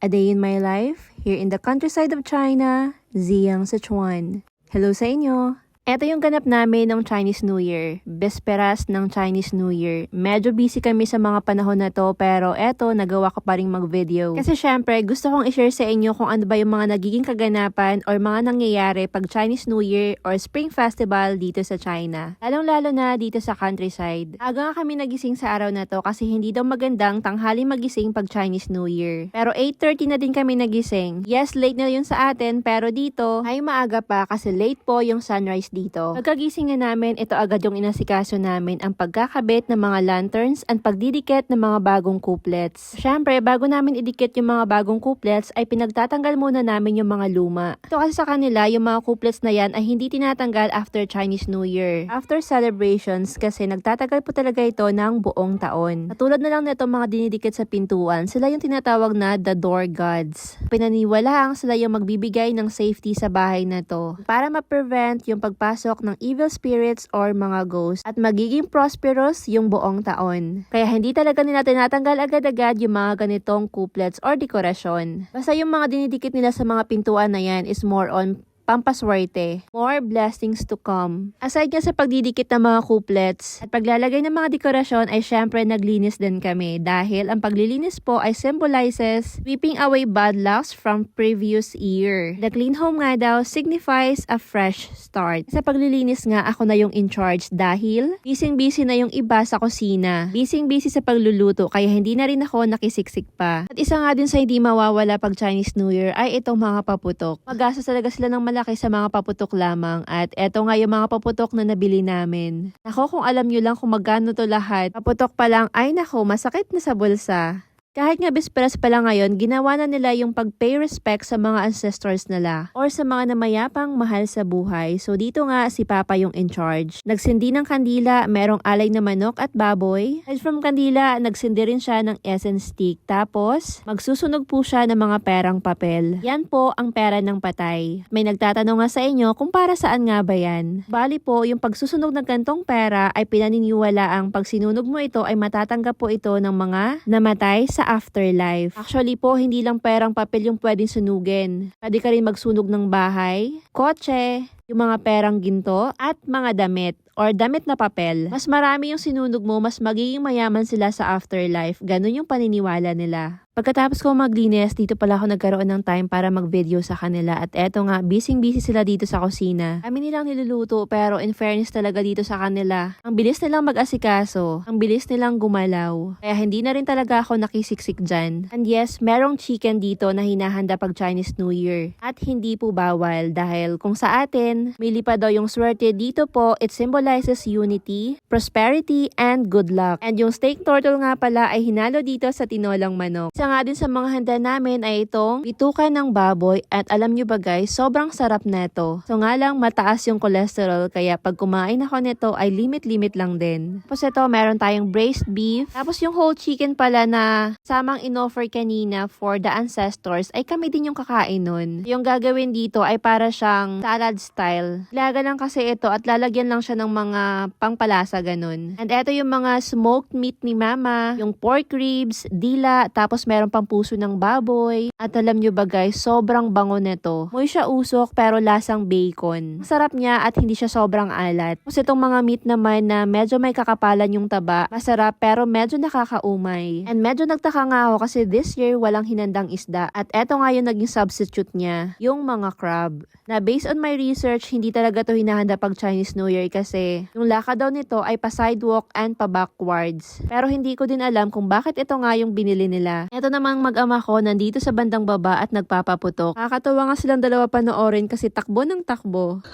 A Day in My Life, here in the countryside of China, Ziyang, Sichuan. Hello sa inyo! Ito yung ganap namin ng Chinese New Year, besperas ng Chinese New Year. Medyo busy kami sa mga panahon na to pero eto, nagawa ko pa rin mag-video. Kasi syempre, gusto kong i-share sa inyo kung ano ba yung mga nagiging kaganapan or mga nangyayari pag Chinese New Year or Spring Festival dito sa China. Lalong-lalo na dito sa countryside. Aga nga kami nagising sa araw na to kasi hindi daw magandang tanghali magising pag Chinese New Year. Pero 8:30 na din kami nagising. Yes, late na yun sa atin pero dito ay maaga pa kasi late po yung sunrise dito. Pagkagising nga namin, ito agad yung inasikaso namin ang pagkakabit ng mga lanterns at pagdidikit ng mga bagong couplets. Syempre, bago namin idikit yung mga bagong couplets ay pinagtatanggal muna namin yung mga luma. Ito kasi sa kanila, yung mga couplets na yan ay hindi tinatanggal after Chinese New Year. After celebrations kasi nagtatagal po talaga ito ng buong taon. Katulad na lang nito mga dinidikit sa pintuan, sila yung tinatawag na the door gods. Pinaniwalaang sila yung magbibigay ng safety sa bahay na to para ma-prevent yung pagpasok ng evil spirits or mga ghosts at magiging prosperous yung buong taon. Kaya hindi talaga nila tinatanggal agad-agad yung mga ganitong couplets or dekorasyon. Basta yung mga dinidikit nila sa mga pintuan na yan is more on pampaswerte. More blessings to come. Aside nga sa pagdidikit ng mga couplets at paglalagay ng mga dekorasyon ay syempre naglinis din kami dahil ang paglilinis po ay symbolizes sweeping away bad lucks from previous year. The clean home nga daw signifies a fresh start. Sa paglilinis nga ako na yung in charge dahil busy na yung iba sa kusina. Busy sa pagluluto kaya hindi na rin ako nakisiksik pa. At isa nga din sa hindi mawawala pag Chinese New Year ay itong mga paputok. Magastos talaga sila ng malaki sa mga paputok lamang at eto nga yung mga paputok na nabili namin. Nako, kung alam nyo lang kung magkano to lahat, paputok pa lang ay nako, masakit na sa bulsa. Kahit nga bisperas pa lang ngayon, ginawa na nila yung pag-pay respect sa mga ancestors nila or sa mga namayapang mahal sa buhay. So dito nga si Papa yung in charge. Nagsindi ng kandila, merong alay na manok at baboy. Aside from kandila, nagsindi rin siya ng essence stick. Tapos, magsusunog po siya ng mga perang papel. Yan po ang pera ng patay. May nagtatanong nga sa inyo kung para saan nga ba yan. Bali po, yung pagsusunog ng gantong pera ay pinaniniwala ang pag sinunog mo ito ay matatanggap po ito ng mga namatay sa afterlife. Actually po, hindi lang perang papel yung pwedeng sunugin. Pwede ka rin magsunog ng bahay, kotse, yung mga perang ginto, at mga damit or damit na papel. Mas marami yung sinunog mo, mas magiging mayaman sila sa afterlife. Ganun yung paniniwala nila. Pagkatapos ko maglinis, dito pala ako nagkaroon ng time para mag-video sa kanila at eto nga, busy sila dito sa kusina. Kami nilang niluluto pero in fairness talaga dito sa kanila. Ang bilis nilang mag-asikaso, ang bilis nilang gumalaw. Kaya hindi na rin talaga ako nakisiksik dyan. And yes, merong chicken dito na hinahanda pag Chinese New Year. At hindi po bawal dahil kung sa atin, may lipa daw yung swerte dito po, it symbolizes unity, prosperity, and good luck. And yung steak turtle nga pala ay hinalo dito sa tinolang manok. Isa nga din sa mga handa namin ay itong bituka ng baboy at alam nyo ba guys, sobrang sarap neto. So nga lang mataas yung cholesterol kaya pag kumain ako nito ay limit lang din. Tapos ito meron tayong braised beef. Tapos yung whole chicken pala na samang inoffer kanina for the ancestors ay kami din yung kakain nun. Yung gagawin dito ay para siyang salad style. Laga lang kasi ito at lalagyan lang siya ng mga pangpalasa ganun. And ito yung mga smoked meat ni mama, yung pork ribs, dila, tapos meron pang puso ng baboy. At alam nyo ba guys, sobrang bango nito. Muy siya usok pero lasang bacon. Masarap niya at hindi siya sobrang alat. Tapos itong mga meat naman na medyo may kakapalan yung taba, masarap pero medyo nakakaumay. And medyo nagtaka nga ako kasi this year walang hinandang isda. At eto nga yung naging substitute niya, yung mga crab. Na based on my research, hindi talaga to hinahanda pag Chinese New Year kasi yung lakad daw nito ay pa sidewalk and pa backwards. Pero hindi ko din alam kung bakit ito nga yung binili nila. Ito namang mag-ama ko nandito sa bandang baba at nagpapaputok. Nakakatawa nga silang dalawa panoorin kasi takbo ng takbo.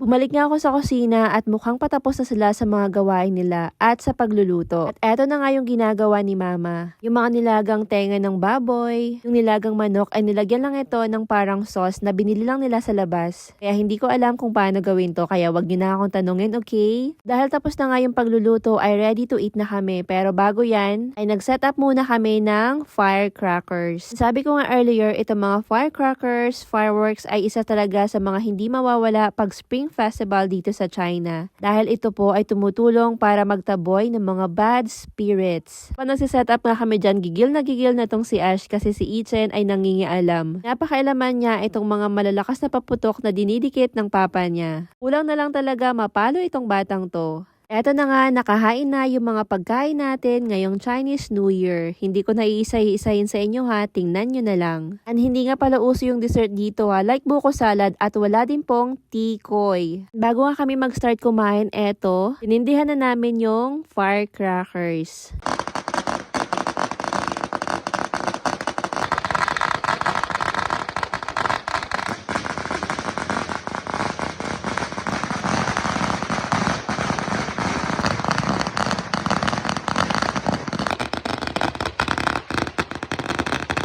Bumalik nga ako sa kusina at mukhang patapos na sila sa mga gawain nila at sa pagluluto. At eto na nga yung ginagawa ni mama. Yung mga nilagang tenga ng baboy, yung nilagang manok ay nilagyan lang ito ng parang sauce na binili lang nila sa labas. Kaya hindi ko alam kung paano gawin to kaya wag niyo na akong tanungin, okay? Dahil tapos na nga yung pagluluto ay ready to eat na kami. Pero bago yan ay nag-set up muna kami ng firecrackers. Sabi ko nga earlier, itong mga firecrackers, fireworks ay isa talaga sa mga hindi mawawala pag Spring festival dito sa China. Dahil ito po ay tumutulong para magtaboy ng mga bad spirits. Pag nagsiset up nga kami dyan, gigil na tong si Ash kasi si Ichen ay nangingialam. Napakailaman niya itong mga malalakas na paputok na dinidikit ng papa niya. Kulang na lang talaga mapalo itong batang to. Eto na nga, nakahain na yung mga pagkain natin ngayong Chinese New Year. Hindi ko na iisa-isahin sa inyo ha, tingnan nyo na lang. And hindi nga pala uso yung dessert dito ha, like buko salad at wala din pong tikoy. Bago nga kami mag-start kumain, eto, tinindihan na namin yung firecrackers.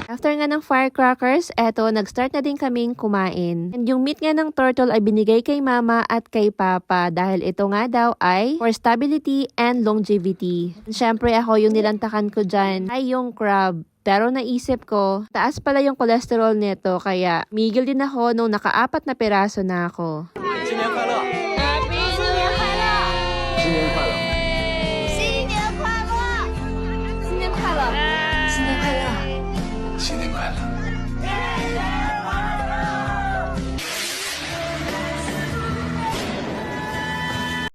After nga ng firecrackers, eto, nag-start na din kaming kumain. And yung meat nga ng turtle ay binigay kay mama at kay papa dahil ito nga daw ay for stability and longevity. And syempre ako yung nilantakan ko dyan ay yung crab. Pero naisip ko, taas pala yung cholesterol nito kaya migil din ako nung naka-4 na piraso na ako.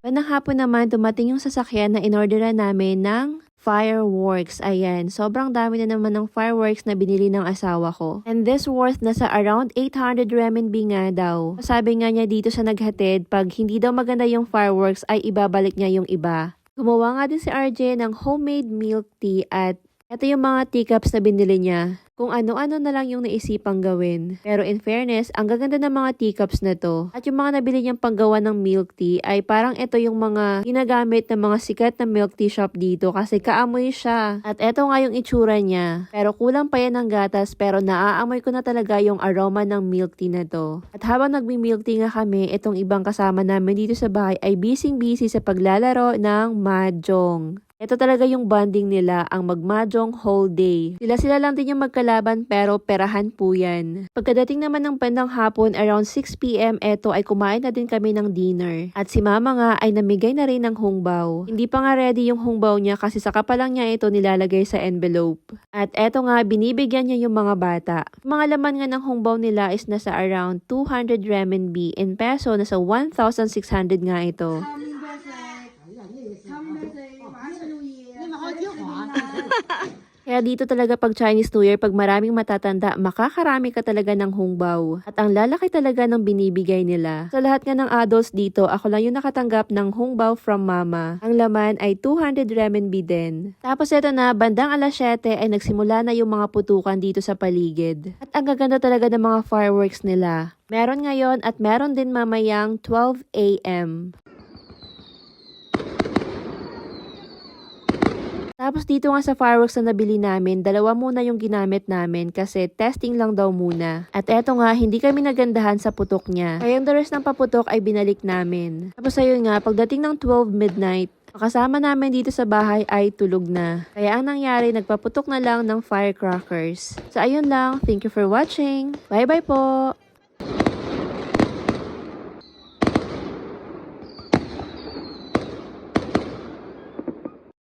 Bandang hapon naman, dumating yung sasakyan na inorderan namin ng fireworks. Ayan, sobrang dami na naman ng fireworks na binili ng asawa ko. And this worth nasa around 800 renminbi nga daw. Sabi nga niya dito sa naghatid, pag hindi daw maganda yung fireworks ay ibabalik niya yung iba. Gumawa nga din si RJ ng homemade milk tea at ito yung mga teacups na binili niya. Kung ano-ano na lang yung naisipang gawin. Pero in fairness, ang gaganda ng mga teacups na to. At yung mga nabili niyang panggawa ng milk tea ay parang ito yung mga ginagamit ng mga sikat na milk tea shop dito kasi kaamoy siya. At ito nga yung itsura niya. Pero kulang pa yan ng gatas pero naaamoy ko na talaga yung aroma ng milk tea na to. At habang nagmi-milk tea nga kami, itong ibang kasama namin dito sa bahay ay busy sa paglalaro ng mahjong. Ito talaga yung bonding nila, ang magmahjong whole day. Sila lang din yung magkalaban pero perahan po yan. Pagkadating naman ng bandang hapon around 6 PM, eto ay kumain na din kami ng dinner. At si mama nga ay namigay na rin ng hungbaw. Hindi pa nga ready yung hungbaw niya kasi saka pa lang niya ito nilalagay sa envelope. At eto nga, binibigyan niya yung mga bata. Mga laman nga ng hungbaw nila is nasa around 200 renminbi. In peso, nasa 1,600 nga ito. Kaya dito talaga pag Chinese New Year, pag maraming matatanda, makakarami ka talaga ng hungbaw. At ang lalaki talaga ng binibigay nila. Sa lahat nga ng adults dito, ako lang yung nakatanggap ng hungbaw from mama. Ang laman ay 200 renminbi din. Tapos ito na, bandang alas 7 ay nagsimula na yung mga putukan dito sa paligid. At ang gaganda talaga ng mga fireworks nila. Meron ngayon at meron din mamayang 12 AM. Tapos dito nga sa fireworks na nabili namin, dalawa muna yung ginamit namin kasi testing lang daw muna. At eto nga, hindi kami nagandahan sa putok niya. Kaya yung the rest ng paputok ay binalik namin. Tapos ayun nga, pagdating ng 12 midnight, kasama namin dito sa bahay ay tulog na. Kaya ang nangyari, nagpaputok na lang ng firecrackers. So ayun lang, thank you for watching. Bye bye po!